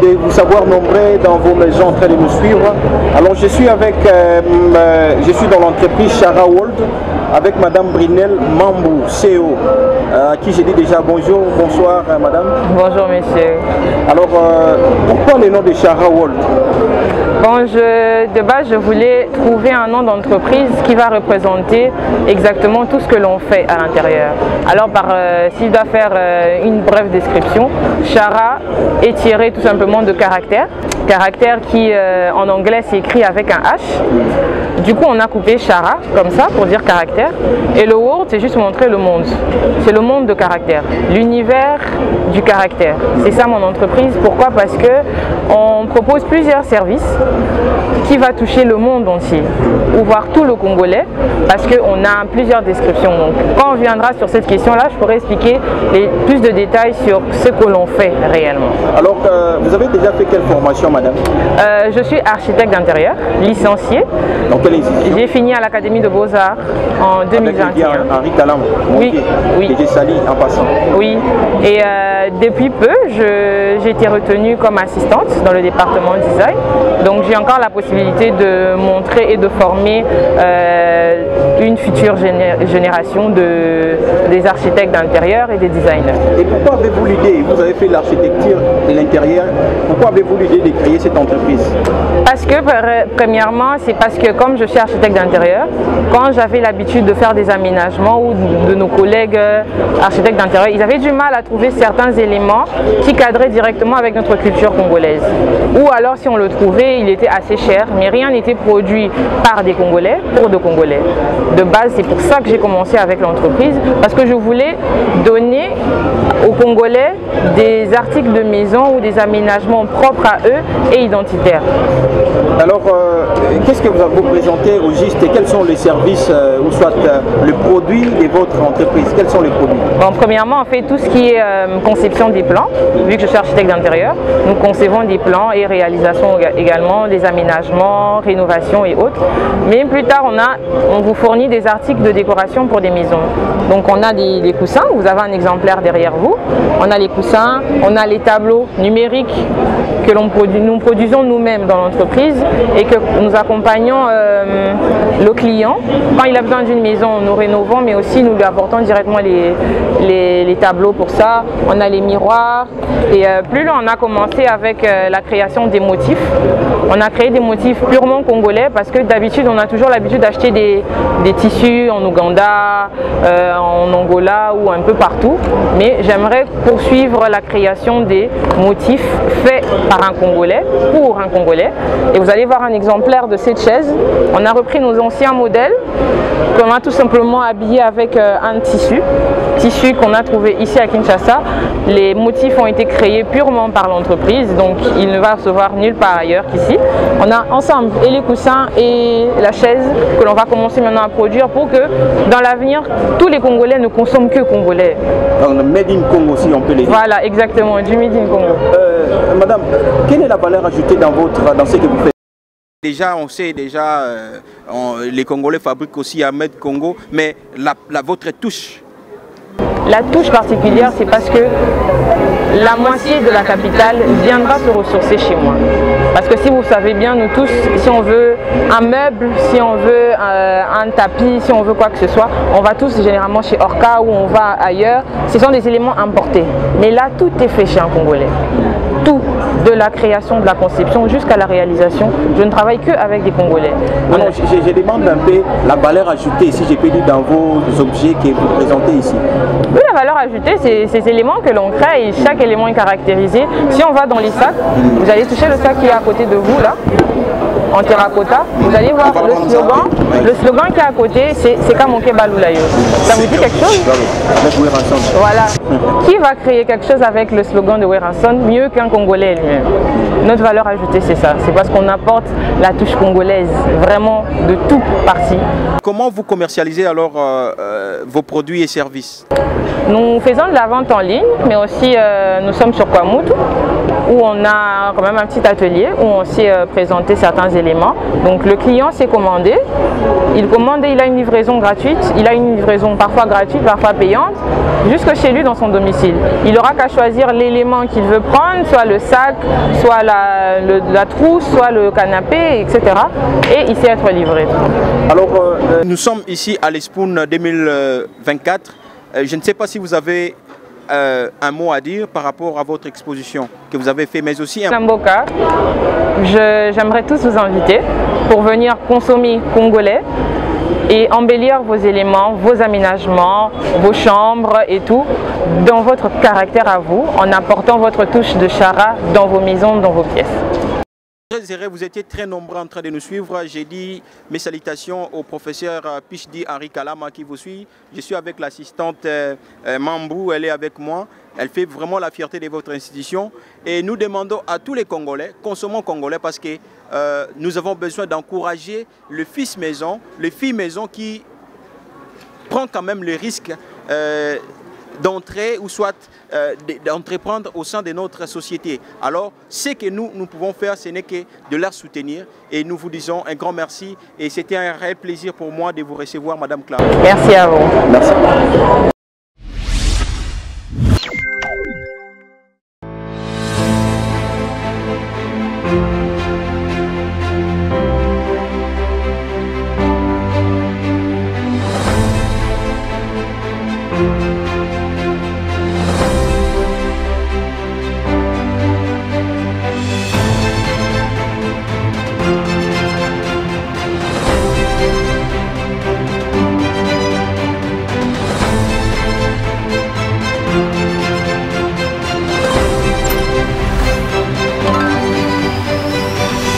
De vous savoir nombreux dans vos maisons en train de nous suivre. Alors je suis avec, je suis dans l'entreprise Chara World avec Madame Brinel Mambou, CEO, à qui j'ai dit déjà bonjour, bonsoir Madame. Bonjour monsieur. Alors pourquoi le nom de Chara World? Bon, de base, je voulais trouver un nom d'entreprise qui va représenter exactement tout ce que l'on fait à l'intérieur. Alors, s'il doit faire une brève description, Chara est tiré tout simplement de caractère. Caractère qui, en anglais, s'écrit avec un H. Du coup, on a coupé Chara, comme ça, pour dire caractère. Et le World, c'est juste montrer le monde. C'est le monde de caractère, l'univers du caractère. C'est ça mon entreprise. Pourquoi? Parce que on propose plusieurs services qui va toucher le monde entier, ou voir tout le Congolais, parce qu'on a plusieurs descriptions. Donc, quand on viendra sur cette question-là, je pourrai expliquer plus de détails sur ce que l'on fait réellement. Alors, vous avez déjà fait quelle formation, madame? Je suis architecte d'intérieur, licenciée. Dans quelle institution? J'ai fini à l'Académie de Beaux-Arts en 2021. Henri Talam. Oui, oui. Et j'ai sali en passant. Oui, et depuis peu, j'ai été retenue comme assistante dans le département design. Donc j'ai encore la possibilité de montrer et de former une future génération des architectes d'intérieur et des designers. Et pourquoi avez-vous l'idée, vous avez fait l'architecture de l'intérieur, pourquoi avez-vous l'idée de créer cette entreprise? Parce que premièrement, c'est parce que comme je suis architecte d'intérieur, quand j'avais l'habitude de faire des aménagements ou de nos collègues architectes d'intérieur, ils avaient du mal à trouver certains éléments qui cadraient directement avec notre culture congolaise. Ou alors si on le trouvait, il était assez cher, mais rien n'était produit par des Congolais pour des Congolais. De base, c'est pour ça que j'ai commencé avec l'entreprise, parce que je voulais donner aux Congolais des articles de maison ou des aménagements propres à eux et identitaires. Alors, qu'est-ce que vous présentez au juste et quels sont les services ou soit le produit de votre entreprise? Quels sont les produits? Bon, premièrement, on fait tout ce qui est conception des plans, vu que je suis architecte d'intérieur. Nous concevons des plans et réalisation également, des aménagements, rénovations et autres. Mais plus tard, on vous fournit des articles de décoration pour des maisons. Donc on a des coussins, vous avez un exemplaire derrière vous. On a les coussins, on a les tableaux numériques que nous produisons nous-mêmes dans l'entreprise et que nous accompagnons le client. Quand il a besoin d'une maison, nous rénovons, mais aussi nous lui apportons directement les tableaux pour ça. On a les miroirs et plus loin, on a commencé avec la création des motifs. On a créé des motifs purement congolais parce que d'habitude, on a toujours l'habitude d'acheter des tissus en Ouganda, en Angola ou un peu partout. Mais j'aimerais poursuivre la création des motifs faits par un Congolais, pour un Congolais. Et vous allez voir un exemplaire de cette chaise. On a repris nos anciens modèles qu'on a tout simplement habillés avec un tissu qu'on a trouvé ici à Kinshasa. Les motifs ont été créés purement par l'entreprise, donc il ne va se voir nulle part ailleurs qu'ici. On a ensemble et les coussins et la chaise que l'on va commencer maintenant à produire pour que dans l'avenir, tous les Congolais ne consomment que congolais. Donc, Made in Congo, si on peut les dire. Voilà, exactement, du Made in Congo. Madame, quelle est la valeur ajoutée dans ce que vous faites? Déjà, on sait les Congolais fabriquent aussi à Made Congo, mais la vôtre touche. La touche particulière, c'est parce que la moitié de la capitale viendra se ressourcer chez moi. Parce que si vous savez bien, nous tous, si on veut un meuble, si on veut un tapis, si on veut quoi que ce soit, on va tous généralement chez Orca ou on va ailleurs. Ce sont des éléments importés. Mais là, tout est fait chez un Congolais. Tout. de la création, de la conception jusqu'à la réalisation. Je ne travaille que avec des Congolais. Non, je demande un peu la valeur ajoutée, si j'ai pu dire, dans vos objets que vous présentez ici. Oui, la valeur ajoutée, c'est ces éléments que l'on crée et chaque élément est caractérisé. Si on va dans les sacs, vous allez toucher le sac qui est à côté de vous là, en terracotta, vous allez voir le slogan. Le slogan qui est à côté, c'est Kamoke Balulayo. Ça vous dit quelque chose? Voilà. Qui va créer quelque chose avec le slogan de Weranson mieux qu'un Congolais lui-même? Notre valeur ajoutée, c'est ça. C'est parce qu'on apporte la touche congolaise, vraiment de tout parti. Comment vous commercialisez alors vos produits et services? Nous faisons de la vente en ligne, mais aussi nous sommes sur Kwamutu, où on a quand même un petit atelier où on sait présenter certains éléments. Donc le client s'est commandé, il commande et il a une livraison gratuite, il a une livraison parfois gratuite, parfois payante, jusque chez lui dans son domicile. Il n'aura qu'à choisir l'élément qu'il veut prendre, soit le sac, soit la trousse, soit le canapé, etc. Et il sait être livré. Alors nous sommes ici à l'Espoon 2024. Je ne sais pas si vous avez un mot à dire par rapport à votre exposition que vous avez fait, mais aussi Namboka, j'aimerais tous vous inviter pour venir consommer congolais et embellir vos éléments, vos aménagements, vos chambres et tout dans votre caractère à vous, en apportant votre touche de Chara dans vos maisons, dans vos pièces. Vous étiez très nombreux en train de nous suivre. J'ai dit mes salutations au professeur Pichdi Henri Kalama qui vous suit. Je suis avec l'assistante Mambou, elle est avec moi. Elle fait vraiment la fierté de votre institution. Et nous demandons à tous les Congolais, consommons congolais parce que nous avons besoin d'encourager le fils maison, le fille maison qui prend quand même le risque d'entrer ou soit d'entreprendre au sein de notre société. Alors, ce que nous pouvons faire, ce n'est que de leur soutenir et nous vous disons un grand merci et c'était un réel plaisir pour moi de vous recevoir, Madame Clara. Merci à vous. Merci.